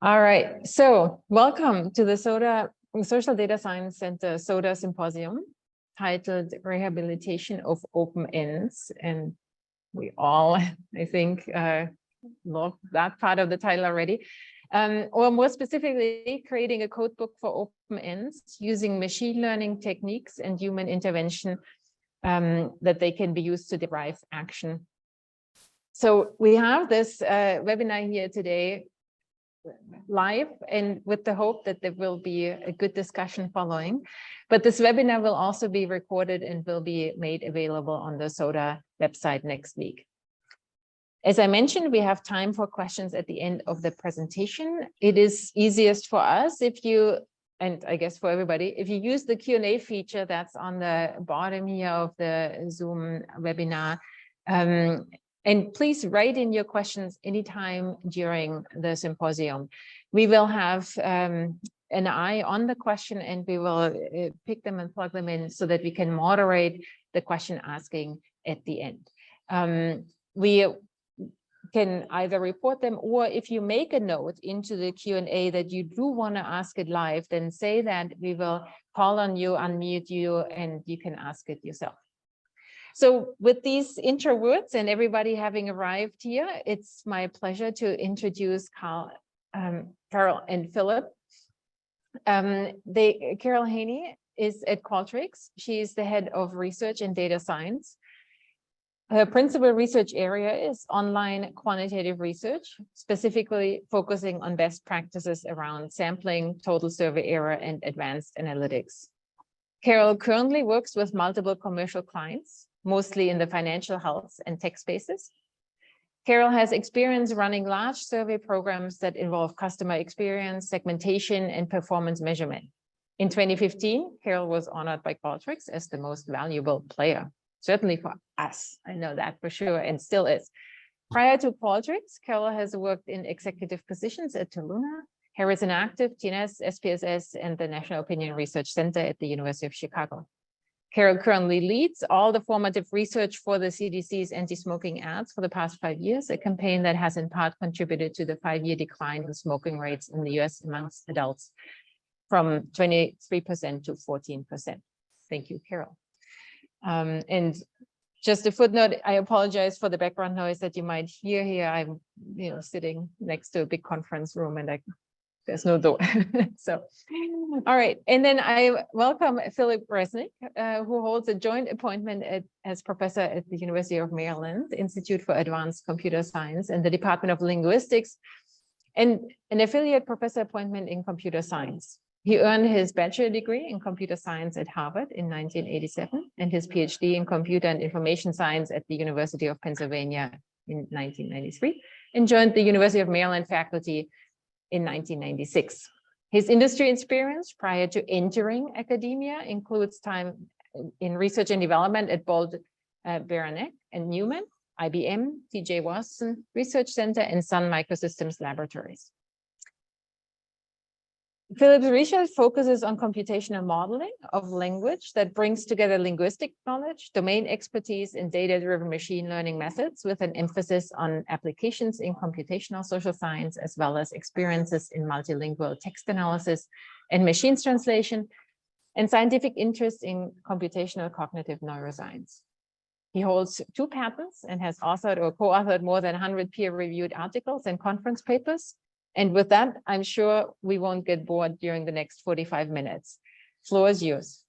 All right, so welcome to the SoDa Social Data Science Center SoDa Symposium titled Rehabilitation of Open Ends. And we all, I think, love that part of the title already. Or more specifically, creating a codebook for open ends using machine learning techniques and human intervention that they can be used to derive action. So we have this webinar here today live, and with the hope that there will be a good discussion following. But this webinar will also be recorded and will be made available on the SoDa website next week. As I mentioned, we have time for questions at the end of the presentation. It is easiest for us if you, and I guess for everybody, if you use the Q&A feature that's on the bottom here of the Zoom webinar. And please write in your questions anytime during the symposium. We will have an eye on the question and we will pick them and plug them in so that we can moderate the question asking at the end. We can either report them, or if you make a note into the Q&A that you do want to ask it live, then say that. We will call on you, unmute you, and you can ask it yourself. So with these intro words and everybody having arrived here, it's my pleasure to introduce Carol and Philip. Carol Haney is at Qualtrics. She's the head of research and data science. Her principal research area is online quantitative research, specifically focusing on best practices around sampling, total survey error, and advanced analytics. Carol currently works with multiple commercial clients, mostly in the financial, health, and tech spaces. Carol has experience running large survey programs that involve customer experience, segmentation, and performance measurement. In 2015, Carol was honored by Qualtrics as the most valuable player, certainly for us. I know that for sure, and still is. Prior to Qualtrics, Carol has worked in executive positions at Toluna, Harrison Active, TNS, SPSS, and the National Opinion Research Center at the University of Chicago. Carol currently leads all the formative research for the CDC's anti-smoking ads for the past 5 years, a campaign that has in part contributed to the 5-year decline in smoking rates in the US amongst adults from 23% to 14%. Thank you, Carol. And just a footnote, I apologize for the background noise that you might hear here. I'm sitting next to a big conference room and there's no door. So, all right. And then I welcome Philip Resnik, who holds a joint appointment as professor at the University of Maryland Institute for Advanced Computer Science and the Department of Linguistics, and an affiliate professor appointment in computer science. He earned his bachelor degree in computer science at Harvard in 1987 and his PhD in computer and information science at the University of Pennsylvania in 1993, and joined the University of Maryland faculty in 1996. His industry experience prior to entering academia includes time in research and development at Bold, Beranek and Newman, IBM, T.J. Watson Research Center, and Sun Microsystems Laboratories. Philip's research focuses on computational modeling of language that brings together linguistic knowledge, domain expertise, and data-driven machine learning methods with an emphasis on applications in computational social science, as well as experiences in multilingual text analysis and machines translation, and scientific interest in computational cognitive neuroscience. He holds 2 patents and has authored or co-authored more than 100 peer-reviewed articles and conference papers. And with that, I'm sure we won't get bored during the next 45 minutes. Floor is yours.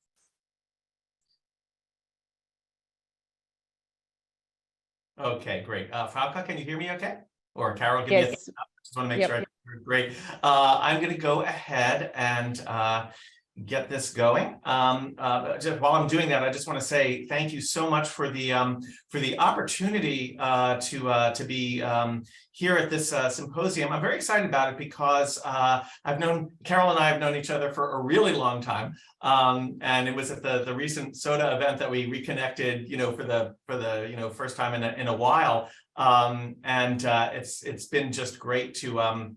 Okay, great. Frauke, can you hear me okay? Or Carol, give yes. me a thumbs up. Just want to make sure I hear great. I'm going to go ahead and get this going. Just while I'm doing that, I just want to say thank you so much for the opportunity to be here at this symposium. I'm very excited about it because Carol and I have known each other for a really long time, and it was at the recent SoDa event that we reconnected, for the first time in a while, and it's been just great to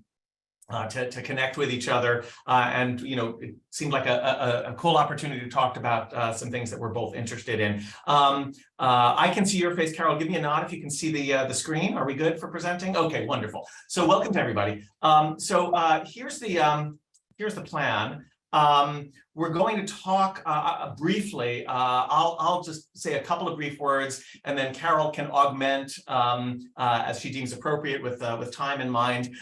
to connect with each other, and it seemed like a cool opportunity to talk about some things that we're both interested in. I can see your face, Carol. Give me a nod if you can see the screen. Are we good for presenting? Okay, wonderful. So welcome to everybody. Here's the plan. We're going to talk briefly. I'll just say a couple of brief words, and then Carol can augment as she deems appropriate with time in mind.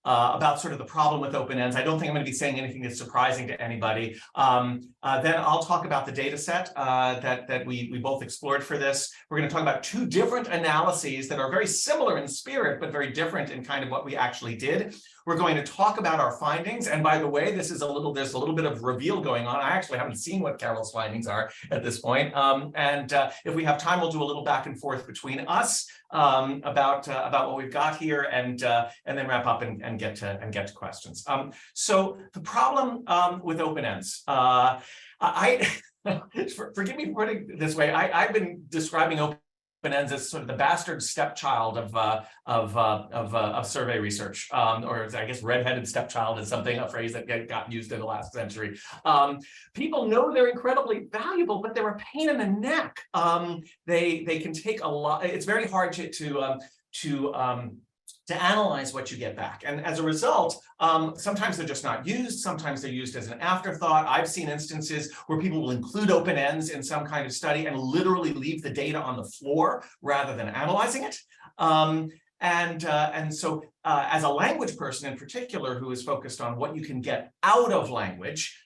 About sort of the problem with open ends. I don't think I'm going to be saying anything that's surprising to anybody. Then I'll talk about the data set that we both explored for this. We're going to talk about two different analyses that are very similar in spirit, but very different in kind of what we actually did. We're going to talk about our findings. And by the way, there's a little bit of reveal going on. I actually haven't seen what Carol's findings are at this point. If we have time, we'll do a little back and forth between us about what we've got here, and then wrap up and get to questions. So the problem with open ends, forgive me for putting it this way. I've been describing open ends as sort of the bastard stepchild of survey research, or I guess redheaded stepchild is a phrase that got used in the last century. People know they're incredibly valuable, but they're a pain in the neck. They can take a lot. It's very hard to analyze what you get back. And as a result, sometimes they're just not used. Sometimes they're used as an afterthought. I've seen instances where people will include open ends in some kind of study and literally leave the data on the floor rather than analyzing it. So as a language person in particular who is focused on what you can get out of language,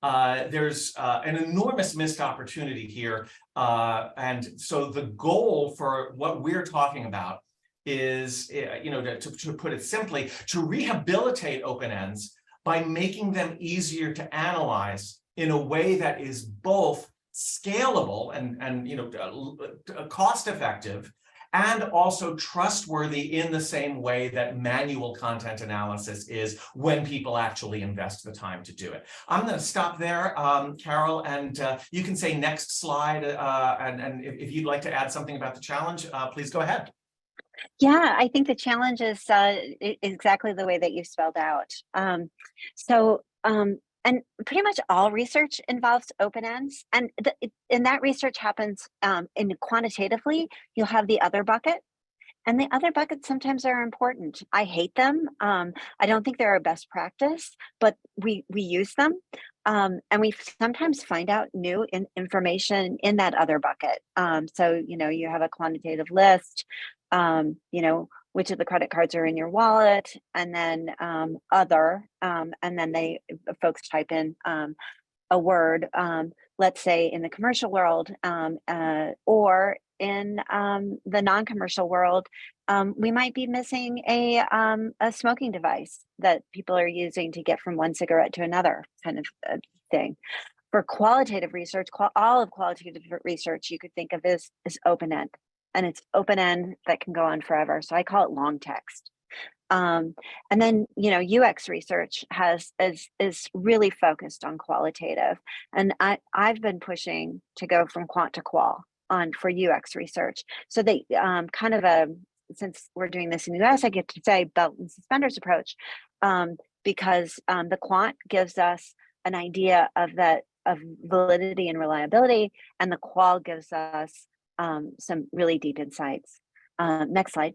there's an enormous missed opportunity here. And so the goal for what we're talking about is, to put it simply, to rehabilitate open ends by making them easier to analyze in a way that is both scalable and cost effective, and also trustworthy in the same way that manual content analysis is when people actually invest the time to do it. I'm going to stop there, Carol, and you can say next slide, and if you'd like to add something about the challenge, please go ahead. Yeah, I think the challenge is exactly the way that you spelled out. And pretty much all research involves open ends, and that research happens quantitatively. You'll have the other bucket, and the other buckets sometimes are important. I hate them. I don't think they're a best practice, but we use them. And we sometimes find out new information in that other bucket. So, you have a quantitative list, which of the credit cards are in your wallet, and then other, and then folks type in a word, let's say in the commercial world, or in the non-commercial world, we might be missing a smoking device that people are using to get from one cigarette to another kind of thing. For qualitative research, all of qualitative research you could think of as open-end, and it's open-end that can go on forever. So I call it long text. And then, UX research is really focused on qualitative, and I've been pushing to go from quant to qual for UX research. So they since we're doing this in the US, I get to say belt and suspenders approach, because the quant gives us an idea of validity and reliability, and the qual gives us some really deep insights. Next slide.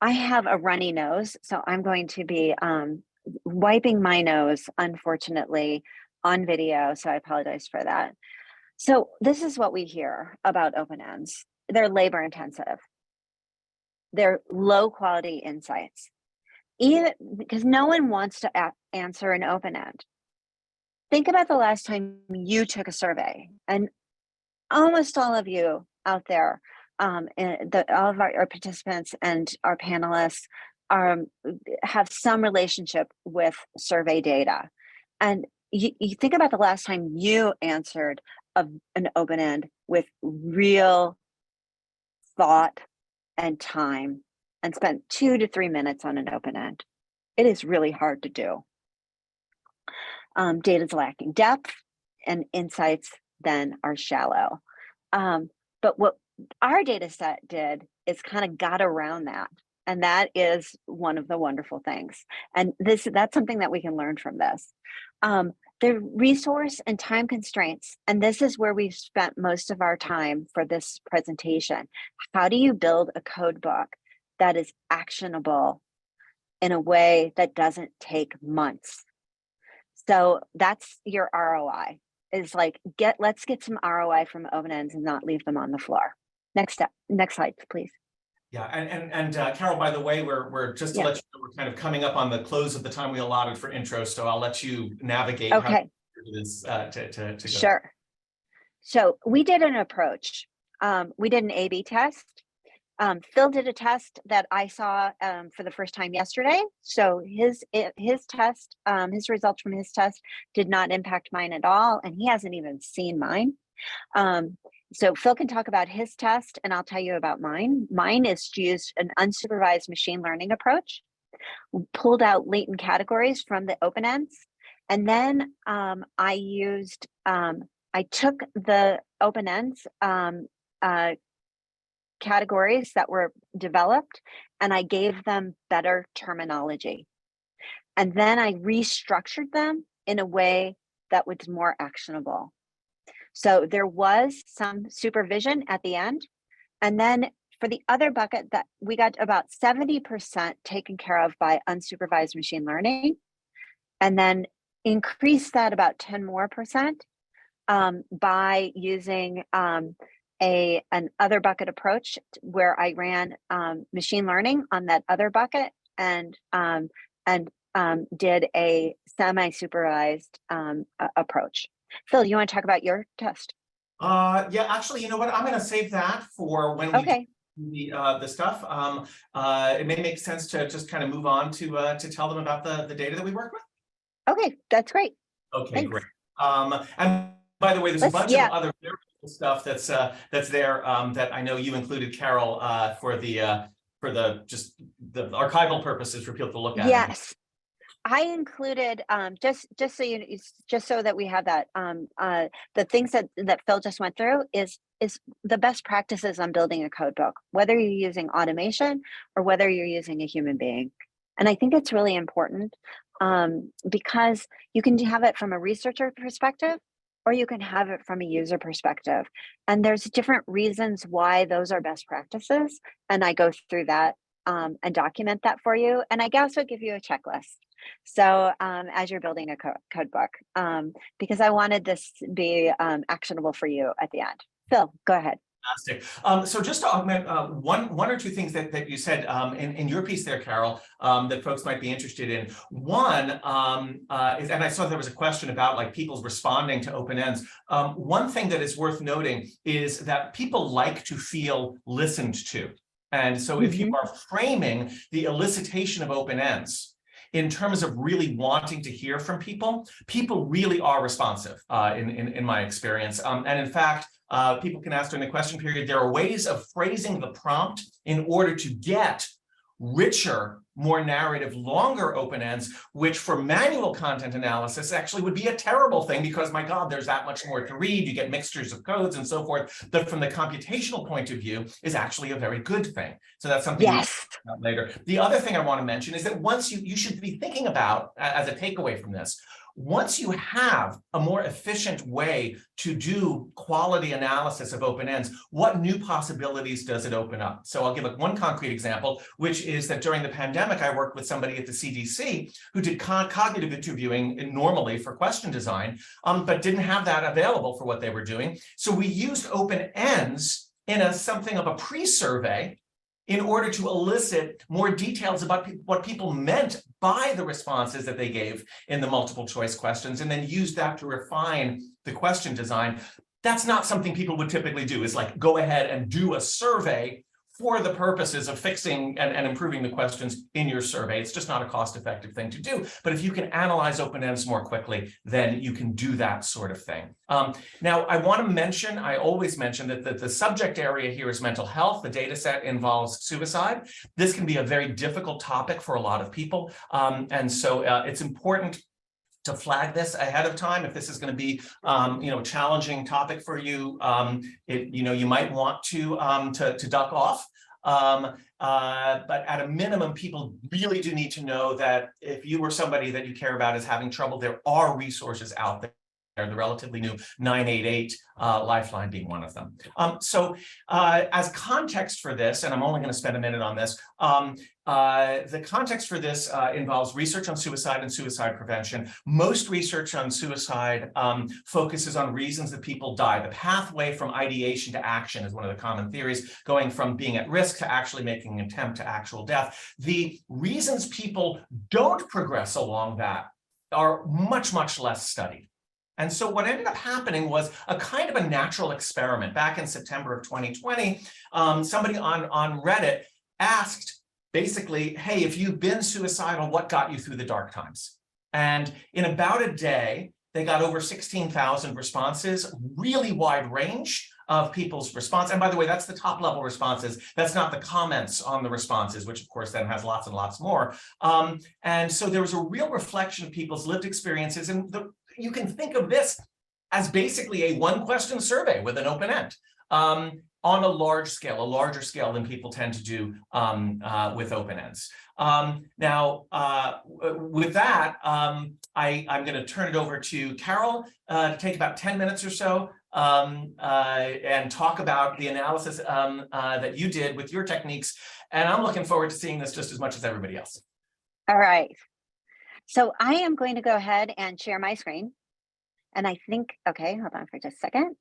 I have a runny nose, so I'm going to be wiping my nose, unfortunately, on video, so I apologize for that. So this is what we hear about open ends. They're labor intensive. They're low quality insights, even because no one wants to answer an open end. Think about the last time you took a survey, and almost all of you out there, all of our participants and our panelists have some relationship with survey data. And you think about the last time you answered an open end with real thought and time and spent 2 to 3 minutes on an open end. It is really hard to do. Data is lacking depth, and insights then are shallow. But what our data set did is kind of got around that And that is one of the wonderful things. And that's something that we can learn from this. The resource and time constraints, and this is where we've spent most of our time for this presentation. How do you build a code book that is actionable in a way that doesn't take months? So that's your ROI, is like, let's get some ROI from open-ends and not leave them on the floor. Next slide, please. Yeah, and Carol, by the way, we're just to let you know, we're kind of coming up on the close of the time we allotted for intro, so I'll let you navigate how to do this to go. Sure. So we did an approach. We did an A/B test. Phil did a test that I saw for the first time yesterday. So his test, his results from his test did not impact mine at all, and he hasn't even seen mine. So Phil can talk about his test, and I'll tell you about mine. Mine is used an unsupervised machine learning approach. We pulled out latent categories from the open ends, and then I took the open ends categories that were developed, and I gave them better terminology. And then I restructured them in a way that was more actionable. So there was some supervision at the end. And then for the other bucket, that we got about 70% taken care of by unsupervised machine learning, and then increased that about 10% more by using an other bucket approach, where I ran machine learning on that other bucket and did a semi-supervised approach. Phil, you want to talk about your test? Yeah, actually, you know what? I'm going to save that for when we do the stuff. It may make sense to just kind of move on to tell them about the data that we work with. Okay, that's great. Okay, thanks. Great. And by the way, there's a bunch of other very cool stuff that's there that I know you included, Carol, for the archival purposes for people to look at. Yes. I included just so that we have that the things that Phil just went through is the best practices on building a code book, whether you're using automation or whether you're using a human being. And I think it's really important because you can have it from a researcher perspective, or you can have it from a user perspective. And there's different reasons why those are best practices. And I go through that and document that for you. And I also give you a checklist. So as you're building a code book, because I wanted this to be actionable for you at the end. Phil, go ahead. Fantastic. So just to augment one or two things that you said in your piece there, Carol, that folks might be interested in. One is, and I saw there was a question about like people's responding to open ends. One thing that is worth noting is that people like to feel listened to. And so if you are framing the elicitation of open ends in terms of really wanting to hear from people, people really are responsive in my experience. And in fact, people can ask during the question period, there are ways of phrasing the prompt in order to get richer, more narrative, longer open ends, which for manual content analysis actually would be a terrible thing because, my God, there's that much more to read. You get mixtures of codes and so forth. But from the computational point of view, is actually a very good thing. So that's something we'll talk about later. The other thing I want to mention is that once you should be thinking about, as a takeaway from this, once you have a more efficient way to do quality analysis of open ends, what new possibilities does it open up? So I'll give one concrete example, which is that during the pandemic, I worked with somebody at the CDC who did cognitive interviewing normally for question design, but didn't have that available for what they were doing. So we used open ends in something of a pre-survey in order to elicit more details about what people meant by the responses that they gave in the multiple choice questions, and then use that to refine the question design. That's not something people would typically do, is like go ahead and do a survey for the purposes of fixing and improving the questions in your survey. It's just not a cost-effective thing to do. But if you can analyze open ends more quickly, then you can do that sort of thing. Now, I want to mention, I always mention that the subject area here is mental health. The data set involves suicide. This can be a very difficult topic for a lot of people. And so it's important to flag this ahead of time. If this is going to be, a challenging topic for you, you might want to duck off. But at a minimum, people really do need to know that if you or somebody that you care about is having trouble, there are resources out there. The relatively new 988 Lifeline being one of them. As context for this, and I'm only going to spend a minute on this, the context for this involves research on suicide and suicide prevention. Most research on suicide focuses on reasons that people die. The pathway from ideation to action is one of the common theories, going from being at risk to actually making an attempt to actual death. The reasons people don't progress along that are much, much less studied. And so what ended up happening was a kind of a natural experiment. Back in September of 2020, somebody on Reddit asked basically, hey, if you've been suicidal, what got you through the dark times? And in about a day, they got over 16,000 responses, really wide range of people's response. And by the way, that's the top level responses. That's not the comments on the responses, which of course then has lots and lots more. And so there was a real reflection of people's lived experiences. And you can think of this as basically a one-question survey with an open end on a large scale, a larger scale than people tend to do with open ends. Now, with that, I'm going to turn it over to Carol to take about 10 minutes or so and talk about the analysis that you did with your techniques. And I'm looking forward to seeing this just as much as everybody else. All right. So I am going to go ahead and share my screen. And I think, okay, hold on for just a second.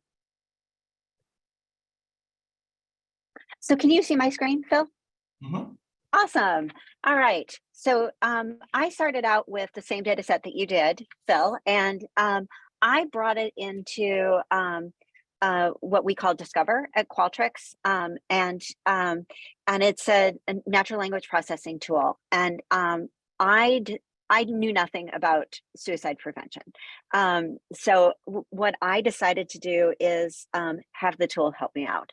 So can you see my screen, Phil? Mm-hmm. Awesome. All right. So I started out with the same data set that you did, Phil, and I brought it into what we call Discover at Qualtrics, and it's a natural language processing tool. And I knew nothing about suicide prevention. So what I decided to do is have the tool help me out.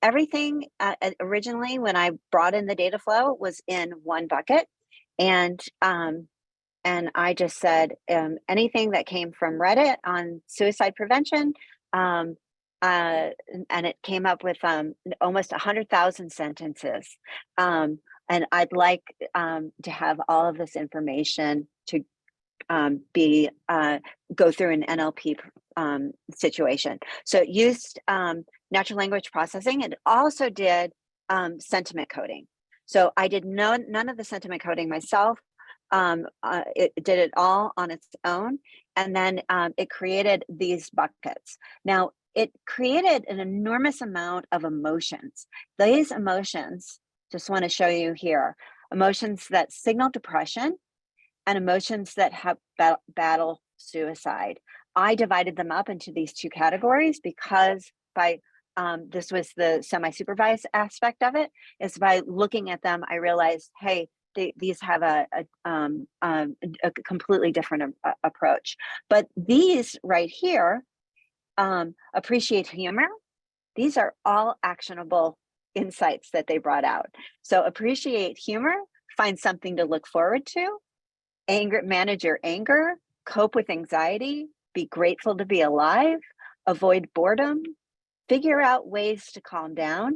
Everything originally, when I brought in the data flow, was in one bucket. And I just said anything that came from Reddit on suicide prevention, and it came up with almost 100,000 sentences. And I'd like to have all of this information to go through an NLP situation. So it used natural language processing. It also did sentiment coding. So I did none of the sentiment coding myself. It did it all on its own. And then it created these buckets. Now, it created an enormous amount of emotions. These emotions, just want to show you here, emotions that signal depression and emotions that have battle suicide. I divided them up into these two categories because this was the semi-supervised aspect of it, is by looking at them, I realized, hey, these have a completely different approach. But these right here, appreciate humor, these are all actionable insights that they brought out. So appreciate humor, find something to look forward to, manage your anger, cope with anxiety, be grateful to be alive, avoid boredom, figure out ways to calm down,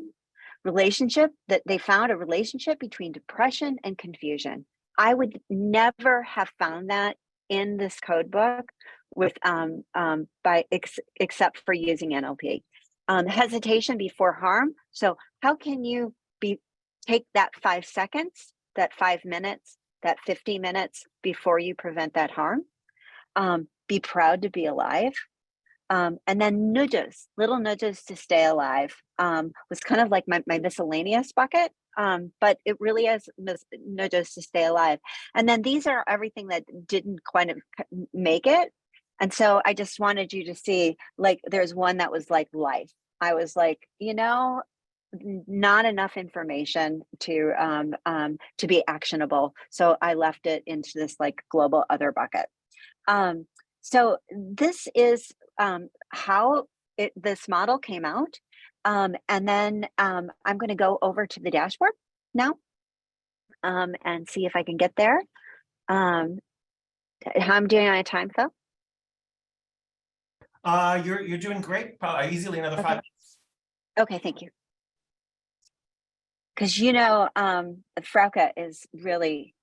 that they found a relationship between depression and confusion. I would never have found that in this code book with except for using NLP. Hesitation before harm. So how can you take that 5 seconds, that 5 minutes, that 50 minutes before you prevent that harm? Be proud to be alive. And then nudges, little nudges to stay alive, was kind of like my miscellaneous bucket, but it really is nudges to stay alive. And then these are everything that didn't quite make it. And so I just wanted you to see, like, there's one that was like life. I was like, not enough information to be actionable. So I left it into this like global other bucket. So this is how this model came out. And then I'm going to go over to the dashboard now and see if I can get there. How I'm doing on a time, Phil? You're doing great. Probably easily another 5 minutes. Okay, thank you. because Frauke is really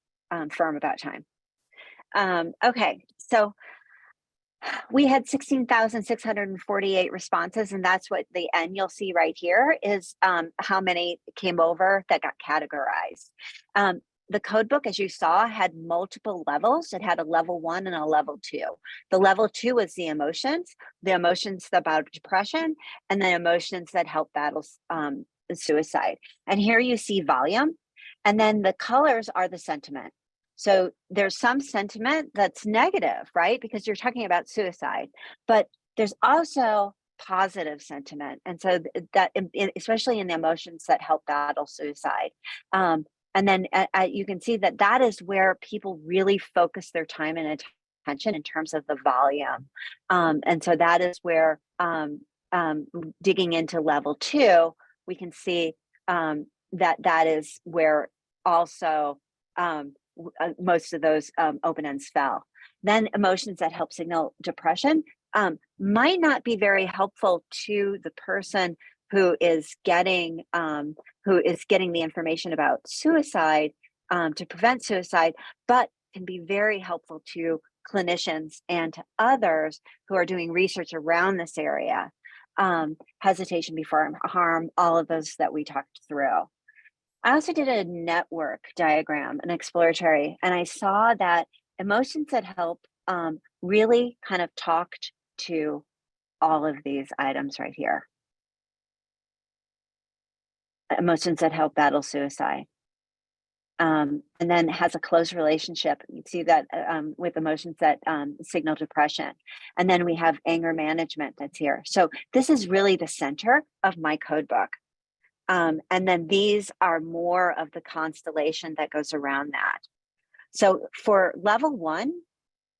firm about time. Okay, so we had 16,648 responses, and that's what the N you'll see right here is how many came over that got categorized. The codebook, as you saw, had multiple levels. It had a level 1 and a level 2. The level 2 was the emotions about depression, and the emotions that help battle suicide. And here you see volume, and then the colors are the sentiment. So there's some sentiment that's negative, right? Because you're talking about suicide, but there's also positive sentiment. And so that, especially in the emotions that help battle suicide. And then you can see that that is where people really focus their time and attention in terms of the volume. And so that is where digging into level 2, we can see that is where also most of those open ends fell. Then emotions that help signal depression might not be very helpful to the person who is getting the information about suicide to prevent suicide, but can be very helpful to clinicians and to others who are doing research around this area. Hesitation before harm, all of those that we talked through. I also did a network diagram, an exploratory, and I saw that emotions that help really kind of talked to all of these items right here. Emotions that help battle suicide. And then has a close relationship. You see that with emotions that signal depression. And then we have anger management that's here. So this is really the center of my codebook. And then these are more of the constellation that goes around that. So for level 1,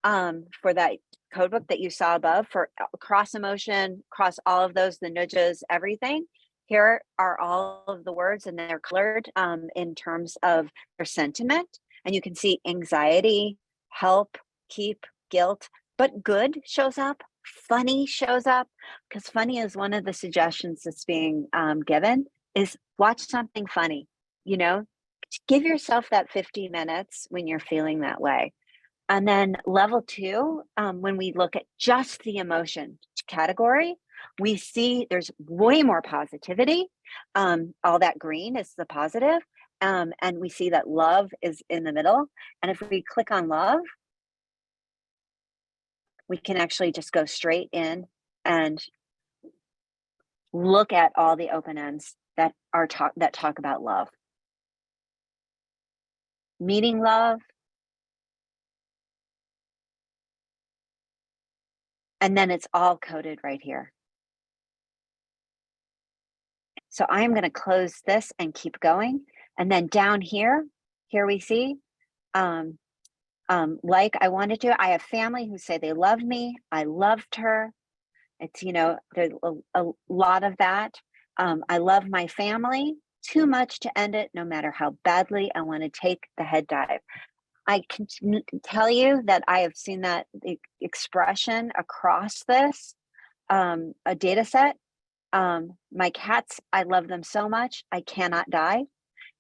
for that codebook that you saw above, for cross emotion, cross all of those, the nudges, everything, here are all of the words, and they're colored in terms of their sentiment. And you can see anxiety, help, keep, guilt, but good shows up, funny shows up, because funny is one of the suggestions that's being given, is watch something funny, give yourself that 50 minutes when you're feeling that way. And then level 2, when we look at just the emotion category, we see there's way more positivity. All that green is the positive. And we see that love is in the middle. And if we click on love, we can actually just go straight in and look at all the open ends that talk about love. Meeting love. And then it's all coded right here. So I'm going to close this and keep going. And then down here we see, like I wanted to, I have family who say they love me. I loved her. It's, there's a lot of that. I love my family too much to end it, no matter how badly I want to take the head dive. I can tell you that I have seen that expression across this a data set. My cats, I love them so much, I cannot die.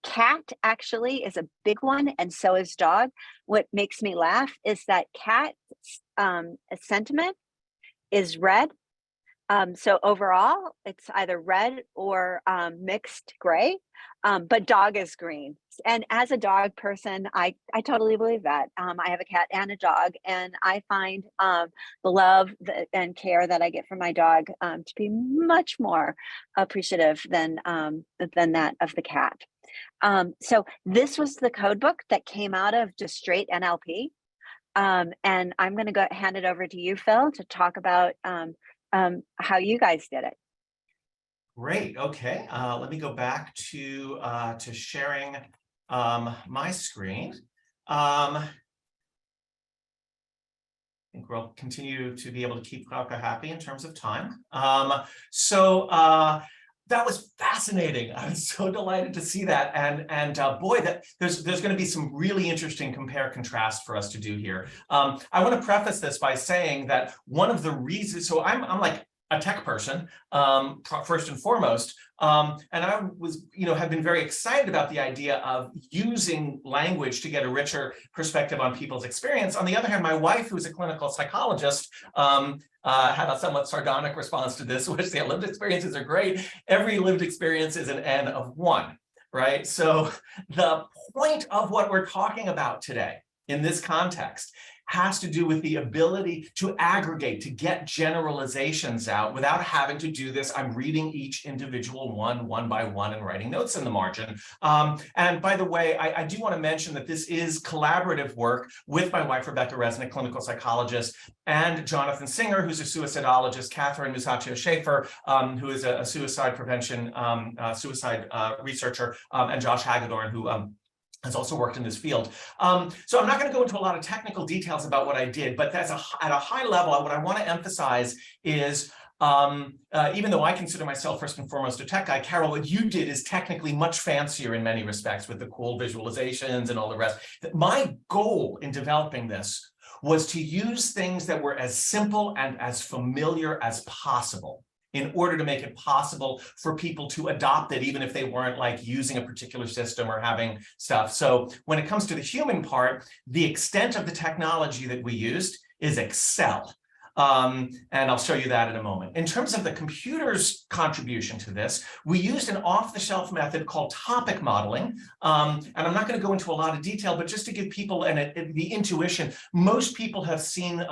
Cat actually is a big one, and so is dog. What makes me laugh is that cat sentiment is red. So overall, it's either red or mixed gray, but dog is green. And as a dog person, I totally believe that. I have a cat and a dog, and I find the love and care that I get from my dog to be much more appreciative than that of the cat. So this was the code book that came out of just straight NLP. And I'm going to hand it over to you, Phil, to talk about how you guys did it. Great. Okay. Let me go back to sharing my screen. I think we'll continue to be able to keep Frauke happy in terms of time. So that was fascinating. I was so delighted to see that, and boy, that there's going to be some really interesting compare contrast for us to do here. I want to preface this by saying that one of the reasons, so I'm like a tech person, first and foremost, and I was, have been very excited about the idea of using language to get a richer perspective on people's experience. On the other hand, my wife, who's a clinical psychologist, had a somewhat sardonic response to this, which the lived experiences are great. Every lived experience is an N of 1, right? So the point of what we're talking about today in this context has to do with the ability to aggregate, to get generalizations out without having to do this. I'm reading each individual one by one, and writing notes in the margin. And by the way, I do want to mention that this is collaborative work with my wife, Rebecca Resnik, clinical psychologist, and Jonathan Singer, who's a suicidologist, Catherine Musacchio-Schaefer, who is a suicide prevention, suicide researcher, and Josh Hagedorn, who has also worked in this field. So I'm not going to go into a lot of technical details about what I did, but at a high level, what I want to emphasize is, even though I consider myself first and foremost a tech guy, Carol, what you did is technically much fancier in many respects with the cool visualizations and all the rest. My goal in developing this was to use things that were as simple and as familiar as possible, in order to make it possible for people to adopt it, even if they weren't like using a particular system or having stuff. So when it comes to the human part, the extent of the technology that we used is Excel. And I'll show you that in a moment. In terms of the computer's contribution to this, we used an off-the-shelf method called topic modeling. And I'm not going to go into a lot of detail, but just to give people the intuition, most people have seen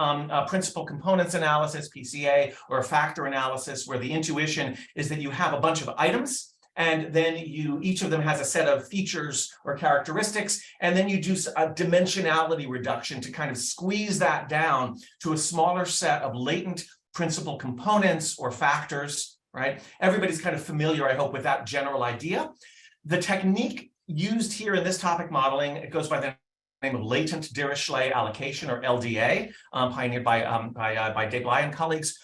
principal components analysis, PCA, or factor analysis, where the intuition is that you have a bunch of items, and then each of them has a set of features or characteristics, and then you do a dimensionality reduction to kind of squeeze that down to a smaller set of latent principal components or factors, right? Everybody's kind of familiar, I hope, with that general idea. The technique used here in this topic modeling, it goes by the name of latent Dirichlet allocation, or LDA, pioneered by Desblai and colleagues,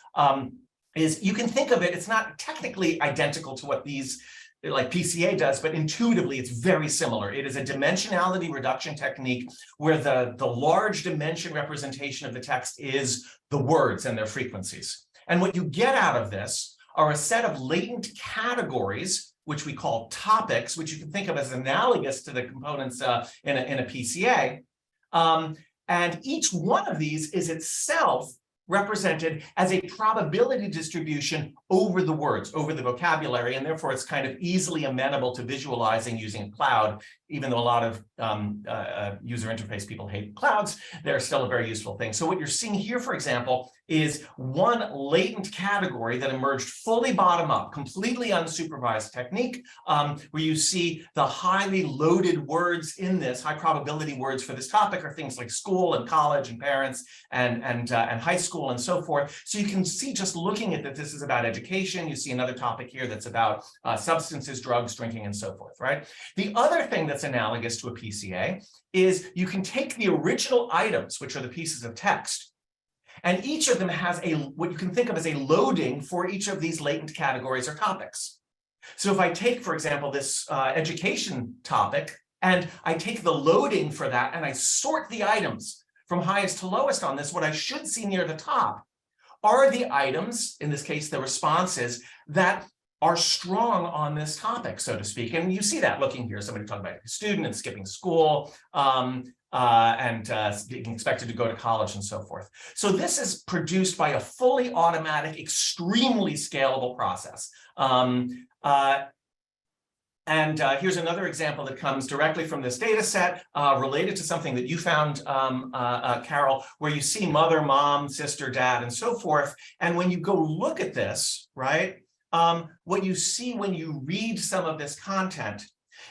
is you can think of it, it's not technically identical to what these like PCA does, but intuitively it's very similar. It is a dimensionality reduction technique where the large dimension representation of the text is the words and their frequencies. And what you get out of this are a set of latent categories, which we call topics, which you can think of as analogous to the components in a PCA. And each one of these is itself represented as a probability distribution over the words, over the vocabulary, and therefore it's kind of easily amenable to visualizing using cloud. Even though a lot of user interface people hate clouds, they're still a very useful thing. So what you're seeing here, for example, is one latent category that emerged fully bottom up, completely unsupervised technique, where you see the highly loaded words in this, high probability words for this topic are things like school and college and parents and high school and so forth. So you can see, just looking at that, this is about education. You see another topic here that's about substances, drugs, drinking, and so forth, right? The other thing that's analogous to a PCA is you can take the original items, which are the pieces of text, and each of them has what you can think of as a loading for each of these latent categories or topics. So if I take, for example, this education topic, and I take the loading for that, and I sort the items from highest to lowest on this, what I should see near the top are the items, in this case, the responses, that are strong on this topic, so to speak. And you see that looking here, somebody talking about a student and skipping school, and being expected to go to college and so forth. So this is produced by a fully automatic, extremely scalable process. Here's another example that comes directly from this data set related to something that you found, Carol, where you see mother, mom, sister, dad, and so forth. And when you go look at this, right, what you see when you read some of this content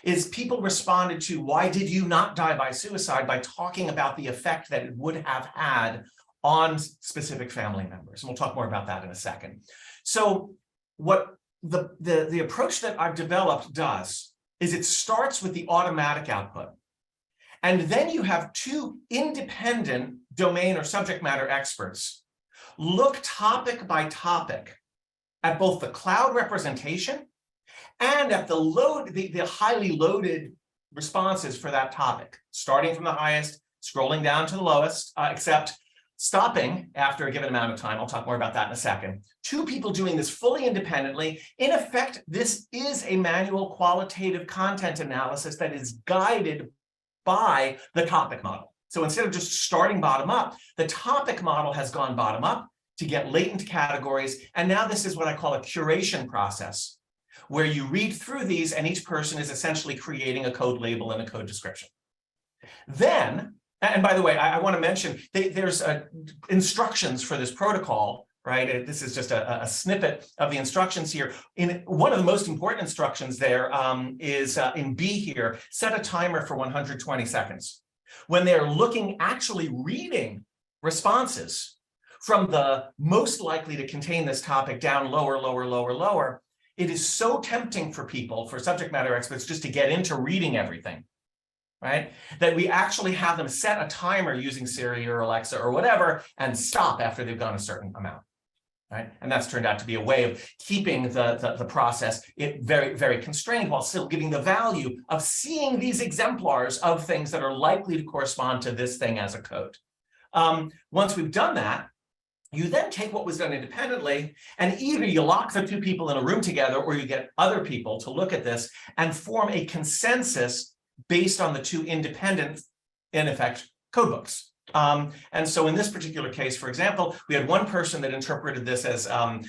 is people responded to, why did you not die by suicide, by talking about the effect that it would have had on specific family members. And we'll talk more about that in a second. So what the approach that I've developed does is it starts with the automatic output. And then you have two independent domain or subject matter experts look topic by topic at both the cloud representation and at the highly loaded responses for that topic, starting from the highest, scrolling down to the lowest, except stopping after a given amount of time. I'll talk more about that in a second. 2 people doing this fully independently. In effect, this is a manual qualitative content analysis that is guided by the topic model. So instead of just starting bottom up, the topic model has gone bottom up to get latent categories. And now this is what I call a curation process, where you read through these and each person is essentially creating a code label and a code description. Then, and by the way, I want to mention there's instructions for this protocol, right? This is just a snippet of the instructions here. In one of the most important instructions there is in B here, set a timer for 120 seconds. When they're actually reading responses from the most likely to contain this topic down lower, lower, lower, lower, it is so tempting for people, for subject matter experts, just to get into reading everything, right? That we actually have them set a timer using Siri or Alexa or whatever and stop after they've gone a certain amount, right? And that's turned out to be a way of keeping the process very, very constrained while still giving the value of seeing these exemplars of things that are likely to correspond to this thing as a code. Once we've done that, you then take what was done independently, and either you lock the 2 people in a room together or you get other people to look at this and form a consensus based on the 2 independent, in effect, codebooks. And so in this particular case, for example, we had one person that interpreted this as a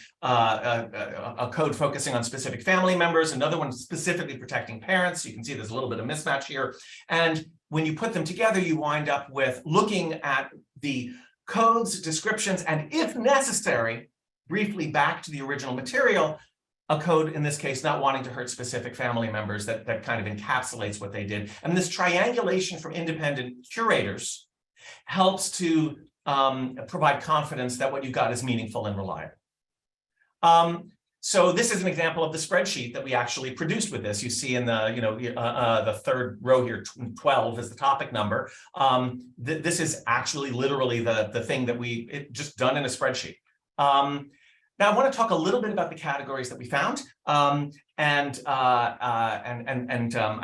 code focusing on specific family members, another one specifically protecting parents. You can see there's a little bit of mismatch here. And when you put them together, you wind up with looking at the codes, descriptions, and if necessary, briefly back to the original material, a code, in this case, not wanting to hurt specific family members that kind of encapsulates what they did. And this triangulation from independent curators helps to provide confidence that what you got is meaningful and reliable. So this is an example of the spreadsheet that we actually produced with this. You see in the, the third row here, 12 is the topic number. This is actually literally the thing that it just done in a spreadsheet. Now I want to talk a little bit about the categories that we found, and I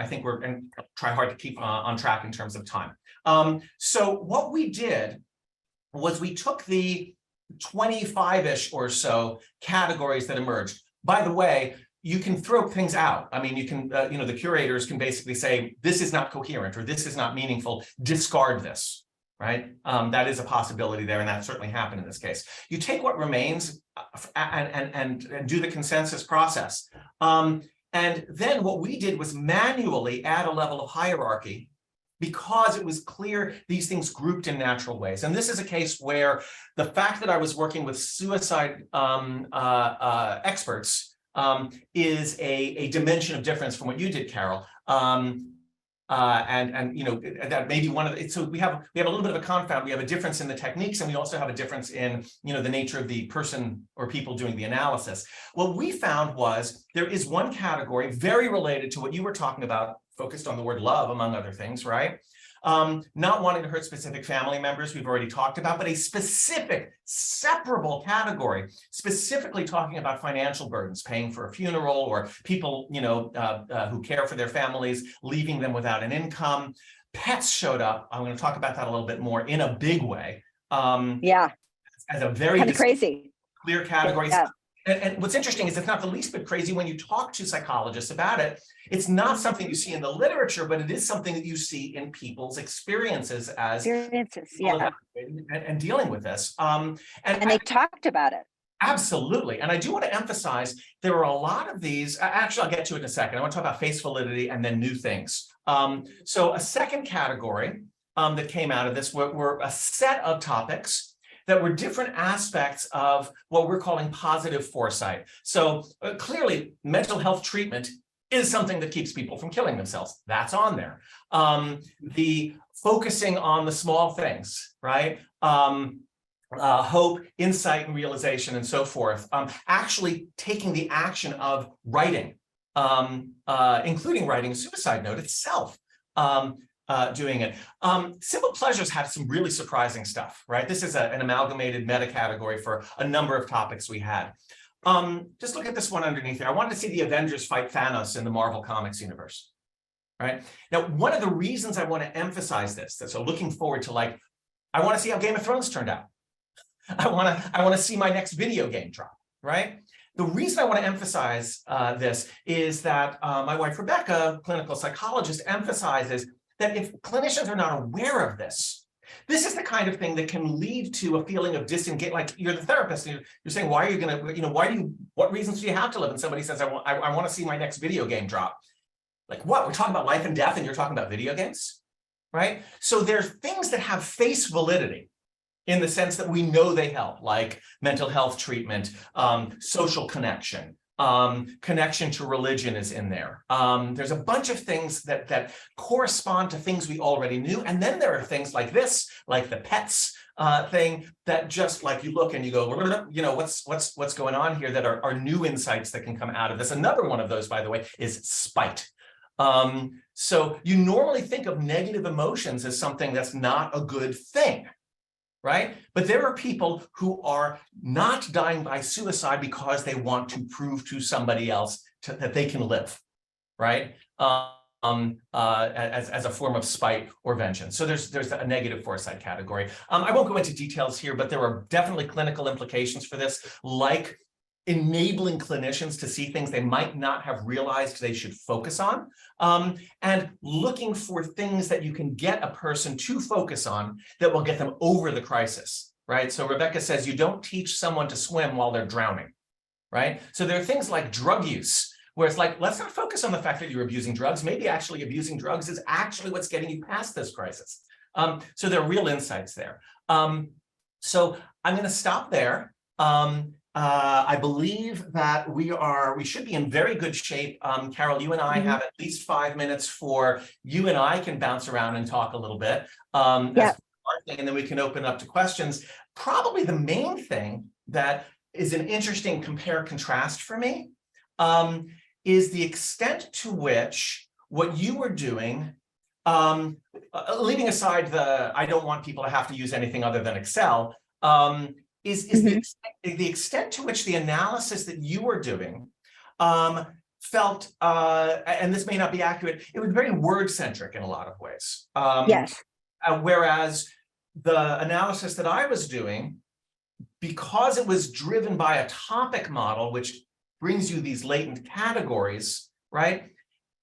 think we're going to try hard to keep on track in terms of time. So what we did was we took the 25-ish or so categories that emerged. By the way, you can throw things out. I mean, you can, the curators can basically say, this is not coherent or this is not meaningful, discard this, right? That is a possibility there, and that certainly happened in this case. You take what remains and do the consensus process. And then what we did was manually add a level of hierarchy because it was clear these things grouped in natural ways. And this is a case where the fact that I was working with suicide experts is a dimension of difference from what you did, Carol. That may be one of the, so we have a little bit of a confound. We have a difference in the techniques, and we also have a difference in the nature of the person or people doing the analysis. What we found was there is one category very related to what you were talking about, focused on the word love, among other things, right? Not wanting to hurt specific family members, we've already talked about, but a specific separable category, specifically talking about financial burdens, paying for a funeral, or people, who care for their families, leaving them without an income. Pets showed up. I'm going to talk about that a little bit more in a big way. Yeah. As a very kind of crazy, clear category. Yeah. And what's interesting is it's not the least bit crazy when you talk to psychologists about it. It's not something you see in the literature, but it is something that you see in people's experiences as yeah, and dealing with this. And they talked about it. Absolutely. And I do want to emphasize there are a lot of these. Actually, I'll get to it in a second. I want to talk about face validity and then new things. So a second category that came out of this were a set of topics that were different aspects of what we're calling positive foresight. So clearly, mental health treatment is something that keeps people from killing themselves. That's on there. The focusing on the small things, right? Hope, insight, and realization, and so forth. Actually taking the action of writing, including writing a suicide note itself. Doing it. Simple pleasures have some really surprising stuff, right? This is an amalgamated meta category for a number of topics we had. Just look at this one underneath there. I wanted to see the Avengers fight Thanos in the Marvel Comics universe, right? Now, one of the reasons I want to emphasize this, so looking forward to I want to see how Game of Thrones turned out, I want to see my next video game drop, right? The reason I want to emphasize this is that my wife, Rebecca, clinical psychologist, emphasizes that if clinicians are not aware of this, this is the kind of thing that can lead to a feeling of disengagement. Like you're the therapist, and you're saying, why are you going to, what reasons do you have to live? And somebody says, I want to see my next video game drop. Like what? We're talking about life and death and you're talking about video games, right? So there's things that have face validity in the sense that we know they help, like mental health treatment, social connection, connection to religion is in there. There's a bunch of things that correspond to things we already knew. And then there are things like this, like the pets thing, that just like you look and you go, what's going on here, that are new insights that can come out of this. Another one of those, by the way, is spite. So you normally think of negative emotions as something that's not a good thing, right? But there are people who are not dying by suicide because they want to prove to somebody else that they can live, right? As a form of spite or vengeance. So there's a negative foresight category. I won't go into details here, but there are definitely clinical implications for this, like enabling clinicians to see things they might not have realized they should focus on, and looking for things that you can get a person to focus on that will get them over the crisis, right? So Rebecca says you don't teach someone to swim while they're drowning, right? So there are things like drug use, where it's like, let's not focus on the fact that you're abusing drugs. Maybe actually abusing drugs is actually what's getting you past this crisis. So there are real insights there. So I'm going to stop there. I believe that we should be in very good shape. Carol, you and I have at least 5 minutes for you and I can bounce around and talk a little bit. And then we can open up to questions. Probably the main thing that is an interesting compare contrast for me is the extent to which what you were doing, leaving aside I don't want people to have to use anything other than Excel, is the extent to which the analysis that you were doing felt, and this may not be accurate, it was very word-centric in a lot of ways. Yes. Whereas the analysis that I was doing, because it was driven by a topic model, which brings you these latent categories, right,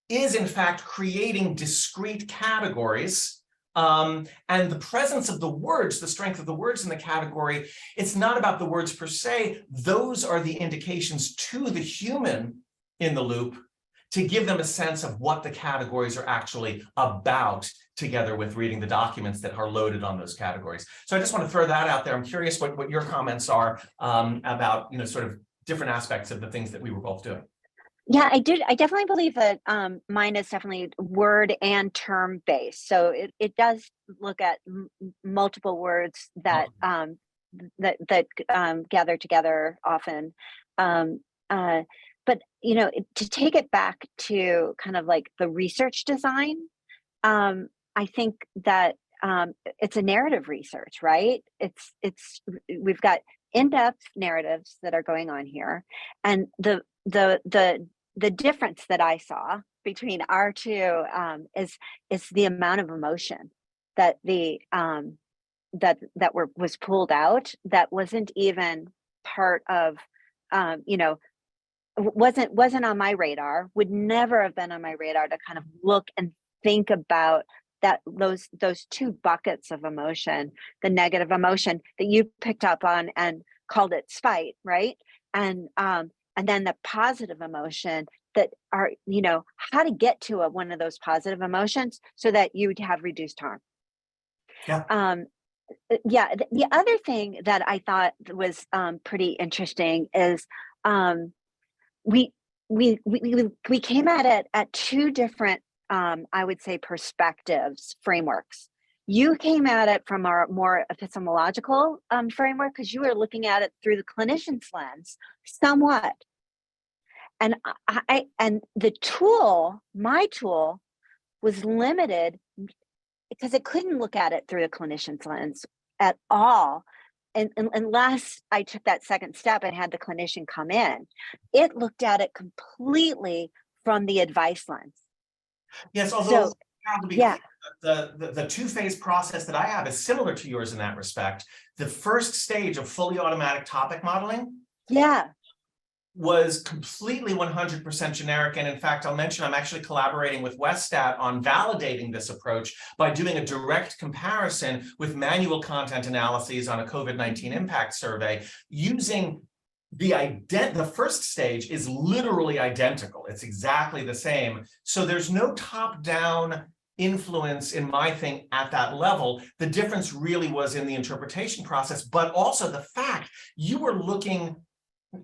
is in fact creating discrete categories. And the presence of the words, the strength of the words in the category, it's not about the words per se. Those are the indications to the human in the loop to give them a sense of what the categories are actually about, together with reading the documents that are loaded on those categories. So I just want to throw that out there. I'm curious what your comments are about, sort of different aspects of the things that we were both doing. Yeah, I definitely believe that mine is definitely word and term based. So it does look at multiple words that gather together often. But to take it back to kind of like the research design, I think that it's a narrative research, right? We've got in-depth narratives that are going on here, and the difference that I saw between our two is the amount of emotion that was pulled out that wasn't even part of wasn't on my radar, would never have been on my radar to kind of look and think about those two buckets of emotion, the negative emotion that you picked up on and called it spite, right? And then the positive emotion that are, how to get to one of those positive emotions so that you would have reduced harm. Yeah. The other thing that I thought was pretty interesting is we came at it at two different, I would say, perspectives, frameworks. You came at it from our more epistemological framework because you were looking at it through the clinician's lens, somewhat. And my tool was limited because it couldn't look at it through the clinician's lens at all. And unless I took that second step and had the clinician come in, it looked at it completely from the advice lens. Yes, although To be Yeah. clear, the two-phase process that I have is similar to yours in that respect. The first stage of fully automatic topic modeling was completely 100% generic. And in fact, I'll mention I'm actually collaborating with Westat on validating this approach by doing a direct comparison with manual content analyses on a COVID-19 impact survey using the first stage is literally identical. It's exactly the same. So there's no top-down influence in my thing at that level. The difference really was in the interpretation process, but also the fact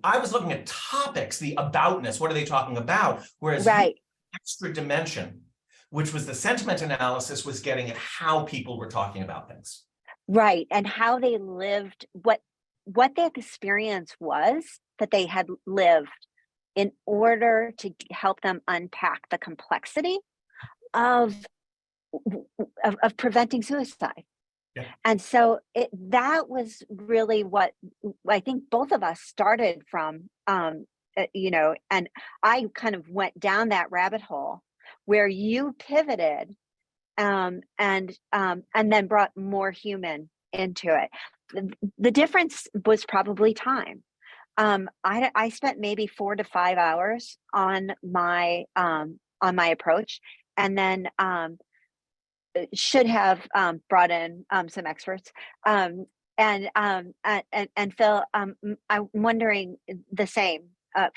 I was looking at topics, the aboutness, what are they talking about? Whereas extra dimension, which was the sentiment analysis, was getting at how people were talking about things. Right, and how they lived, what the experience was that they had lived in order to help them unpack the complexity of preventing suicide. Yeah. And so that was really what I think both of us started from, and I kind of went down that rabbit hole where you pivoted and then brought more human into it. The difference was probably time. I spent maybe 4 to 5 hours on my approach, and then should have brought in some experts. And Phil, I'm wondering the same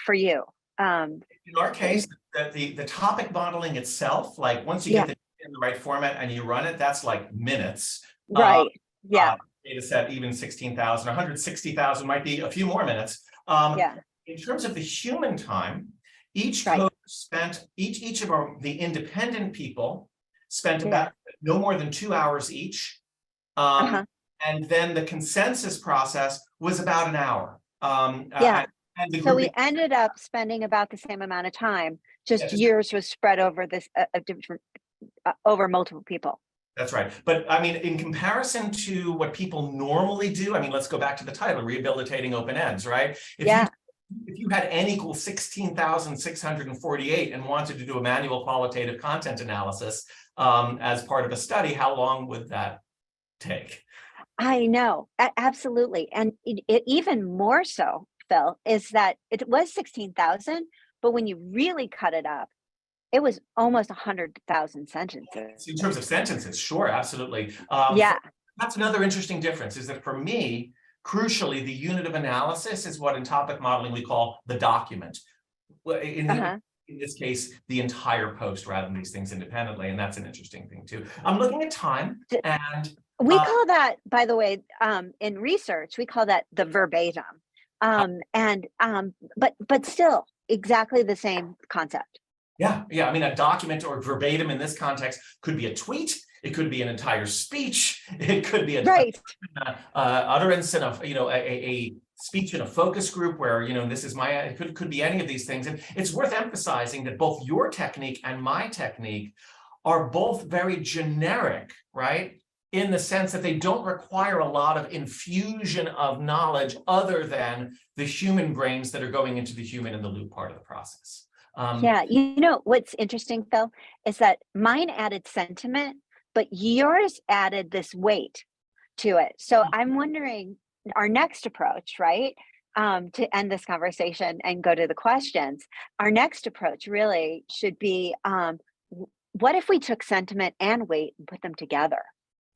for you. In our case, the topic modeling itself, like once you get the in the right format and you run it, that's like minutes. Right. Data set, even 16,000, 160,000 might be a few more minutes. In terms of the human time, each code spent, each of the independent people spent about no more than 2 hours each. And then the consensus process was about an hour. So we ended up spending about the same amount of time, just yours was spread over this over multiple people. That's right. But I mean, in comparison to what people normally do, I mean, let's go back to the title, Rehabilitating Open Ends, right? If you had n equals 16,648 and wanted to do a manual qualitative content analysis as part of a study, how long would that take? I know, absolutely. And it even more so, Phil, is that it was 16,000, but when you really cut it up, it was almost 100,000 sentences. In terms of sentences, sure, absolutely. That's another interesting difference, is that for me, crucially, the unit of analysis is what in topic modeling we call the document. In this case, the entire post rather than these things independently, and that's an interesting thing too. I'm looking at time, and we call that, by the way, in research, we call that the verbatim, but still exactly the same concept. Yeah. I mean, a document or verbatim in this context could be a tweet. It could be an entire speech. It could be a utterance in a speech in a focus group where, this is it could be any of these things. And it's worth emphasizing that both your technique and my technique are both very generic, right? In the sense that they don't require a lot of infusion of knowledge other than the human brains that are going into the human in the loop part of the process. What's interesting, Phil, is that mine added sentiment, but yours added this weight to it. So I'm wondering our next approach, right, to end this conversation and go to the questions. Our next approach really should be, what if we took sentiment and weight and put them together?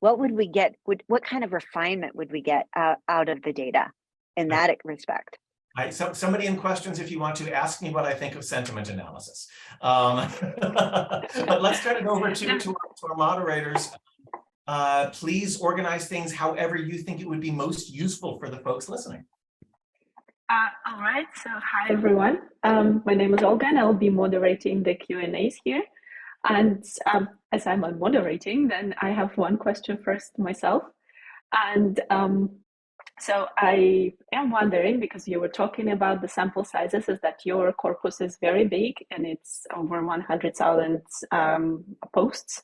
What would we get? What kind of refinement would we get out of the data in that respect? Somebody in questions, if you want to ask me what I think of sentiment analysis. But let's turn it over to our moderators. Please organize things however you think it would be most useful for the folks listening. All right, so hi everyone. My name is Olga and I'll be moderating the Q&As here. And as I'm moderating, then I have one question first myself. And so I am wondering, because you were talking about the sample sizes, is that your corpus is very big and it's over 100,000 posts.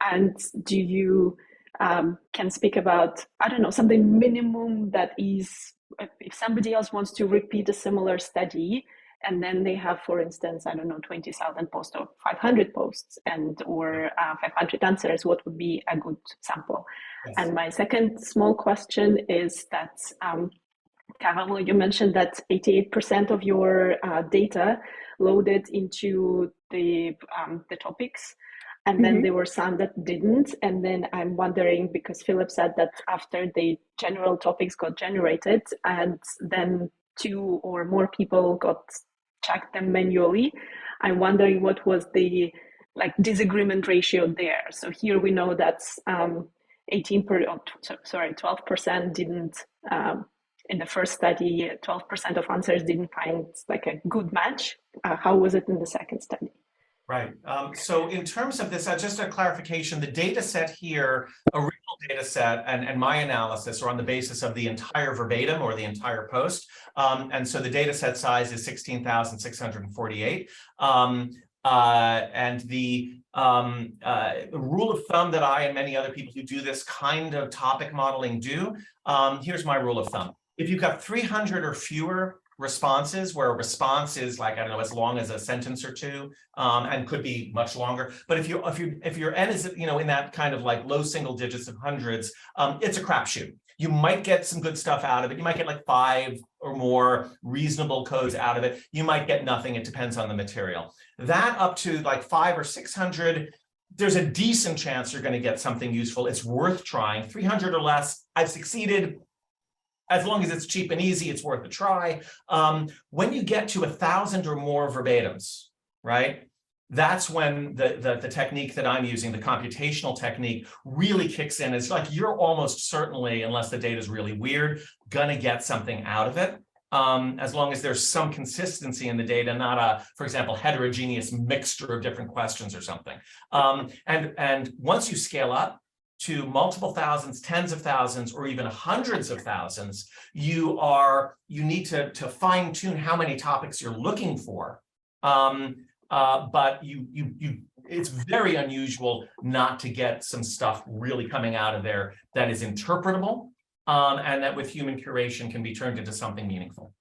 And do you can speak about, I don't know, something minimum that is, if somebody else wants to repeat a similar study, and then they have, for instance, I don't know, 20,000 posts or 500 posts or 500 answers, what would be a good sample? Yes. And my second small question is that, Carol, you mentioned that 88% of your data loaded into the topics, and then there were some that didn't. And then I'm wondering, because Philip said that after the general topics got generated and then 2 or more people got checked them manually, I'm wondering what was the disagreement ratio there. So here we know that 12% didn't, in the first study, 12% of answers didn't find a good match. How was it in the second study? Right. So in terms of this, just a clarification, the data set here, original data set and my analysis are on the basis of the entire verbatim or the entire post. And so the data set size is 16,648. And the rule of thumb that I and many other people who do this kind of topic modeling do, here's my rule of thumb. If you've got 300 or fewer responses, where a response is I don't know, as long as a sentence or two, and could be much longer. But if your N is in that kind of low single digits of hundreds, it's a crapshoot. You might get some good stuff out of it. You might get 5 or more reasonable codes out of it. You might get nothing. It depends on the material. That up to 500 or 600, there's a decent chance you're going to get something useful. It's worth trying. 300 or less, I've succeeded. As long as it's cheap and easy, it's worth a try. When you get to 1,000 or more verbatims, right? That's when the technique that I'm using, the computational technique, really kicks in. It's you're almost certainly, unless the data is really weird, gonna get something out of it. As long as there's some consistency in the data, not a, for example, heterogeneous mixture of different questions or something. And once you scale up to multiple thousands, tens of thousands, or even hundreds of thousands, you need to fine tune how many topics you're looking for. But it's very unusual not to get some stuff really coming out of there that is interpretable, and that with human curation can be turned into something meaningful.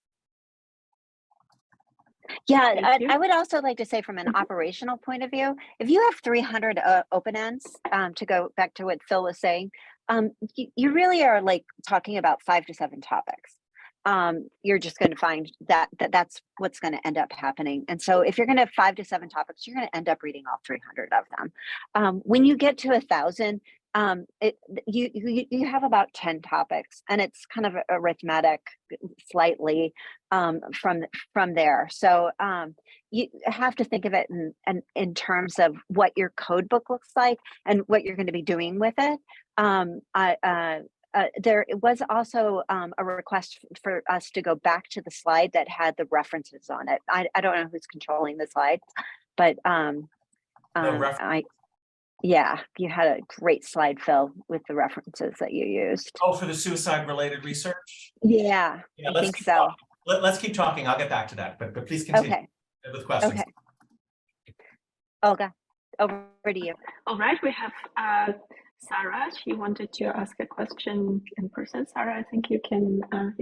Yeah, I would also like to say from an operational point of view, if you have 300 open ends, to go back to what Phil was saying, you really are talking about 5 to 7 topics. You're just going to find that's what's going to end up happening. And so if you're going to have 5 to 7 topics, you're going to end up reading all 300 of them. When you get to 1,000, you have about 10 topics, and it's kind of arithmetic slightly from there. So you have to think of it in terms of what your code book looks like and what you're going to be doing with it. There was also a request for us to go back to the slide that had the references on it. I don't know who's controlling the slides, but yeah, you had a great slide, Phil, with the references that you used. Oh, for the suicide-related research? Yeah, I think so. Let's keep talking. I'll get back to that, but please continue with questions. Okay. Olga, over to you. All right, we have Sarah. She wanted to ask a question in person. Sarah, I think you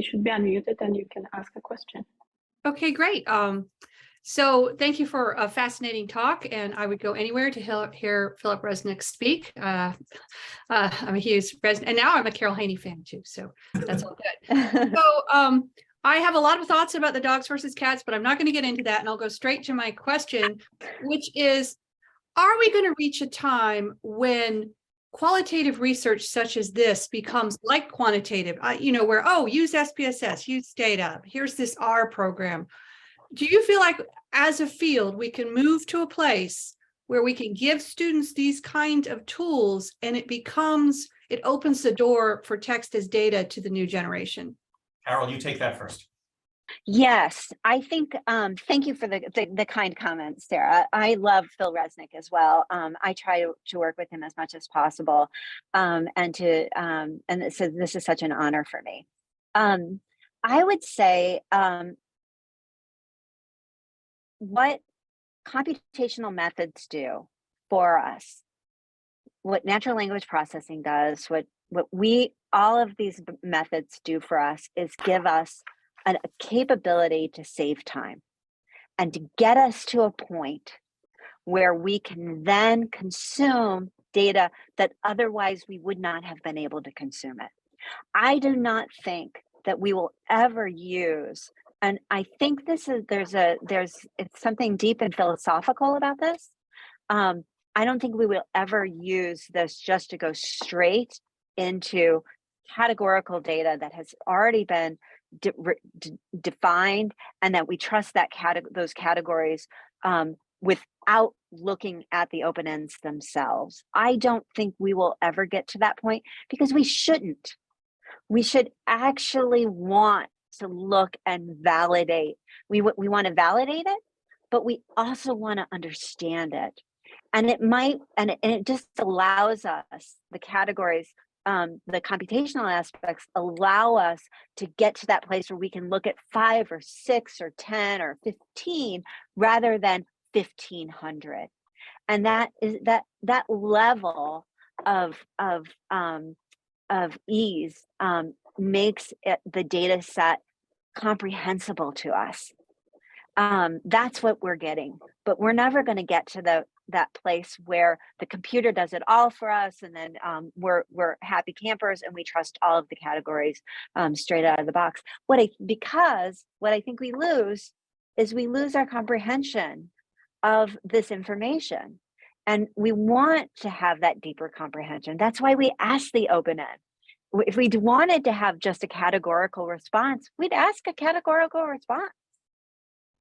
should be unmuted and you can ask a question. Okay, great. So thank you for a fascinating talk, and I would go anywhere to hear Philip Resnik speak. I'm a huge Resnik, and now I'm a Carol Haney fan too, so that's all good. So I have a lot of thoughts about the dogs versus cats, but I'm not going to get into that, and I'll go straight to my question, which is, are we going to reach a time when qualitative research such as this becomes like quantitative, where, use SPSS, use data, here's this R program. Do you feel like as a field, we can move to a place where we can give students these kind of tools and it opens the door for text as data to the new generation? Carol, you take that first. Yes, I think, thank you for the kind comments, Sarah. I love Phil Resnik as well. I try to work with him as much as possible. And so this is such an honor for me. I would say, what computational methods do for us, what natural language processing does, all of these methods do for us is give us a capability to save time. and to get us to a point where we can then consume data that otherwise we would not have been able to consume it. I do not think that we will ever use, and I think this is, it's something deep and philosophical about this. I don't think we will ever use this just to go straight into categorical data that has already been defined, and that we trust that those categories without looking at the open ends themselves. I don't think we will ever get to that point, because we shouldn't. We should actually want to look and validate. We want to validate it, but we also want to understand it. And it just allows us, the categories, the computational aspects allow us to get to that place where we can look at 5 or 6 or 10 or 15 rather than 1,500. And that is that level of ease makes the data set comprehensible to us. That's what we're getting, but we're never going to get to that place where the computer does it all for us, and then we're happy campers and we trust all of the categories straight out of the box. Because what I think we lose is we lose our comprehension of this information, and we want to have that deeper comprehension. That's why we ask the open end. If we wanted to have just a categorical response, we'd ask a categorical response.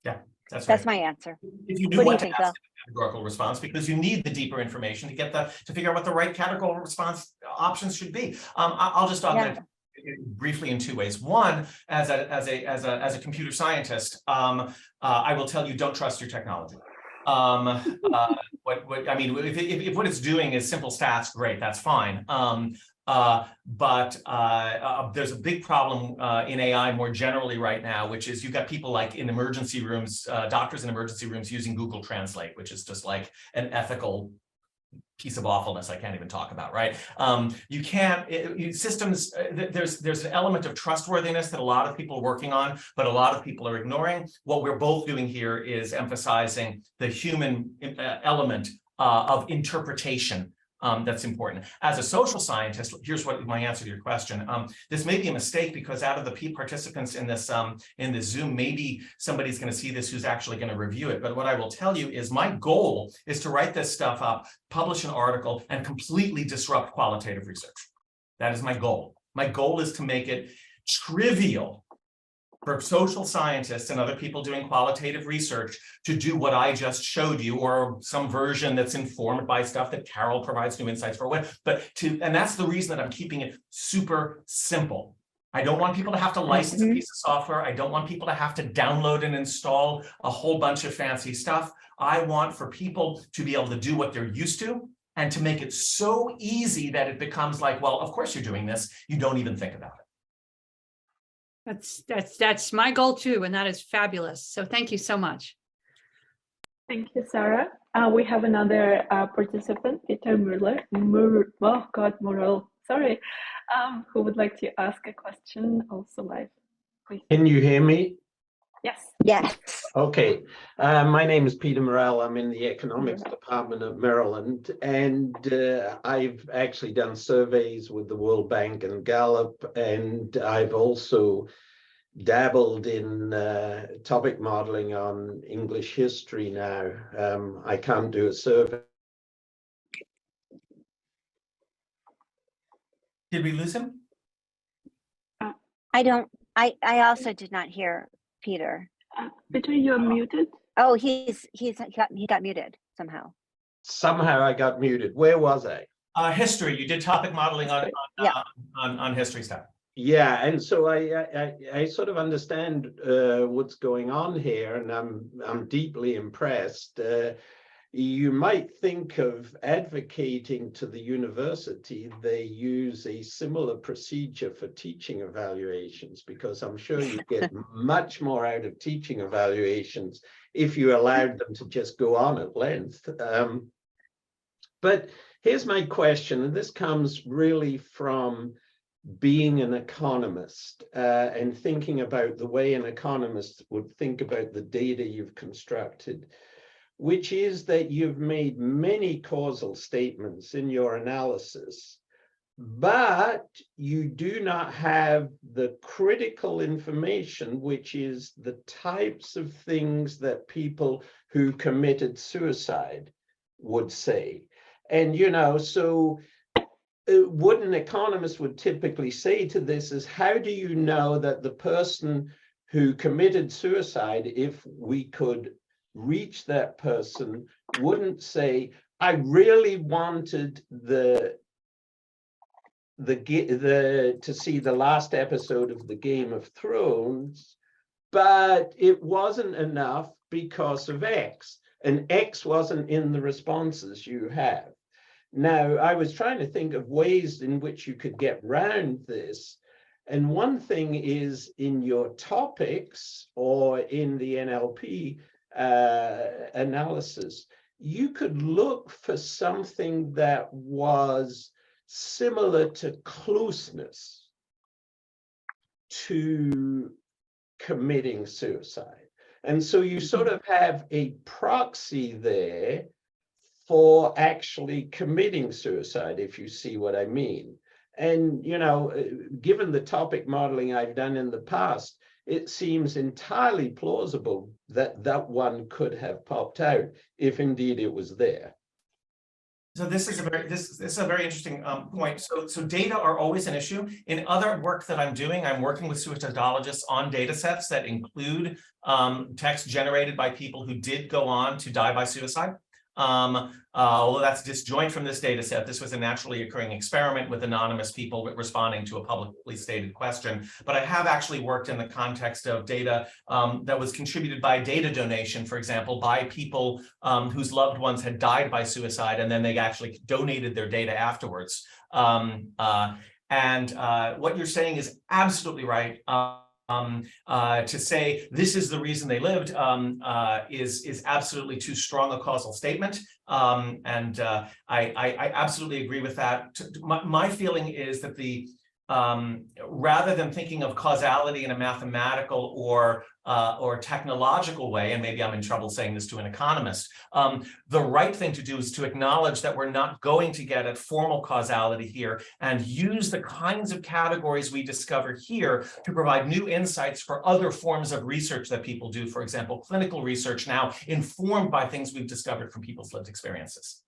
Yeah, that's right. That's my answer. If you do want to ask a categorical response, because you need the deeper information to get to figure out what the right categorical response options should be. I'll just augment briefly in 2 ways. One, as a computer scientist, I will tell you, don't trust your technology. I mean, if what it's doing is simple stats, great, that's fine. But there's a big problem in AI more generally right now, which is you've got people like in emergency rooms, doctors in emergency rooms using Google Translate, which is just like an ethical piece of awfulness I can't even talk about, right? You can't, systems, there's an element of trustworthiness that a lot of people are working on, but a lot of people are ignoring. What we're both doing here is emphasizing the human element of interpretation. That's important. As a social scientist, here's what my answer to your question. This may be a mistake, because out of the participants in this Zoom, maybe somebody's going to see this who's actually going to review it. But what I will tell you is my goal is to write this stuff up, publish an article, and completely disrupt qualitative research. That is my goal. My goal is to make it trivial for social scientists and other people doing qualitative research to do what I just showed you, or some version that's informed by stuff that Carol provides new insights for. And that's the reason that I'm keeping it super simple. I don't want people to have to license a piece of software. I don't want people to have to download and install a whole bunch of fancy stuff. I want for people to be able to do what they're used to, and to make it so easy that it becomes like, well, of course you're doing this. You don't even think about it. That's my goal too, and that is fabulous. So thank you so much. Thank you, Sarah. We have another participant, Peter Murrell, sorry, who would like to ask a question also live. Please. Can you hear me? Yes. Yes. Okay. My name is Peter Murrell. I'm in the economics department at Maryland, and I've actually done surveys with the World Bank and Gallup, and I've also dabbled in topic modeling on English history now. I can't do a survey. Did we lose him? I also did not hear Peter. Peter, you're muted. Oh, he got muted somehow. Somehow I got muted. Where was I? History. You did topic modeling on history stuff. Yeah, and so I sort of understand what's going on here, and I'm deeply impressed. You might think of advocating to the university they use a similar procedure for teaching evaluations, because I'm sure you get much more out of teaching evaluations if you allowed them to just go on at length. But here's my question, and this comes really from being an economist and thinking about the way an economist would think about the data you've constructed, which is that you've made many causal statements in your analysis, but you do not have the critical information, which is the types of things that people who committed suicide would say. And, you know, so what an economist would typically say to this is, how do you know that the person who committed suicide, if we could reach that person, wouldn't say, I really wanted to see the last episode of the Game of Thrones, but it wasn't enough because of X, and X wasn't in the responses you have. Now, I was trying to think of ways in which you could get around this. And one thing is in your topics or in the NLP analysis, you could look for something that was similar to closeness to committing suicide. And so you sort of have a proxy there for actually committing suicide, if you see what I mean. And, you know, given the topic modeling I've done in the past, it seems entirely plausible that that one could have popped out if indeed it was there. So this is a very interesting point. So data are always an issue. In other work that I'm doing, I'm working with suicidologists on data sets that include text generated by people who did go on to die by suicide. Although that's disjoint from this data set, this was a naturally occurring experiment with anonymous people responding to a publicly stated question. But I have actually worked in the context of data that was contributed by data donation, for example, by people whose loved ones had died by suicide, and then they actually donated their data afterwards. What you're saying is absolutely right. To say this is the reason they lived is absolutely too strong a causal statement. I absolutely agree with that. My feeling is that rather than thinking of causality in a mathematical or technological way, and maybe I'm in trouble saying this to an economist, the right thing to do is to acknowledge that we're not going to get at formal causality here and use the kinds of categories we discover here to provide new insights for other forms of research that people do, for example, clinical research now informed by things we've discovered from people's lived experiences.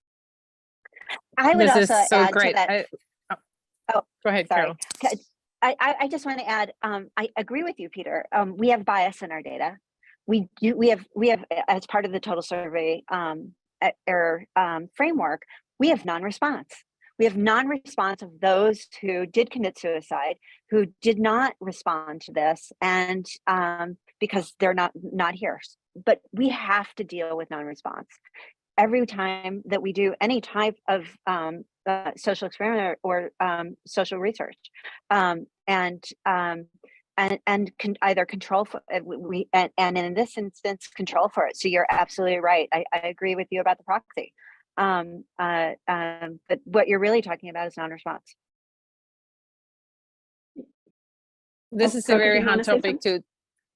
I would also add to that. Go ahead, sorry. Carol. I just want to add, I agree with you, Peter. We have bias in our data. We have as part of the total survey error framework, we have non-response. We have non-response of those who did commit suicide, who did not respond to this, and because they're not here. But we have to deal with non-response. Every time that we do any type of social experiment or social research, and can either control for and in this instance control for it. So you're absolutely right. I agree with you about the proxy. But what you're really talking about is non-response. This is a very hard topic to.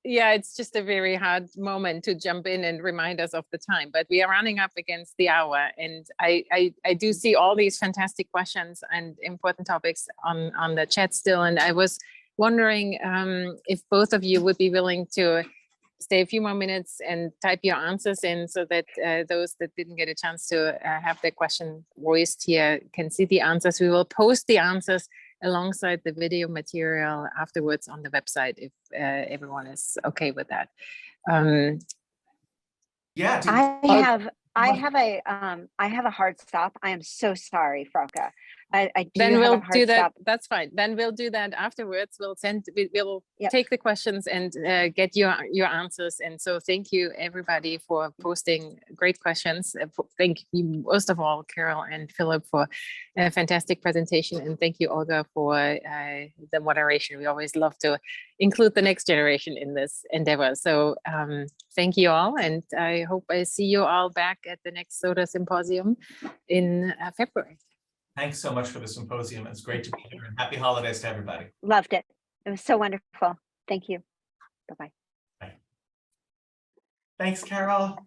Yeah, it's just a very hard moment to jump in and remind us of the time, but we are running up against the hour, and I do see all these fantastic questions and important topics on the chat still, and I was wondering if both of you would be willing to stay a few more minutes and type your answers in so that those that didn't get a chance to have their question voiced here can see the answers. We will post the answers alongside the video material afterwards on the website if everyone is okay with that. Yeah. I have a hard stop. I am so sorry, Frauke. I do then we'll do that. Stop. That's fine. Then we'll do that afterwards. We'll take the questions and get your answers. And so thank you everybody for posting great questions. Thank you most of all, Carol and Philip, for a fantastic presentation. And thank you, Olga, for the moderation. We always love to include the next generation in this endeavor. So thank you all. And I hope I see you all back at the next SoDa Symposium in February. Thanks so much for the symposium. It's great to be here, and happy holidays to everybody. Loved it. It was so wonderful. Thank you. Bye-bye. Thanks, Carol.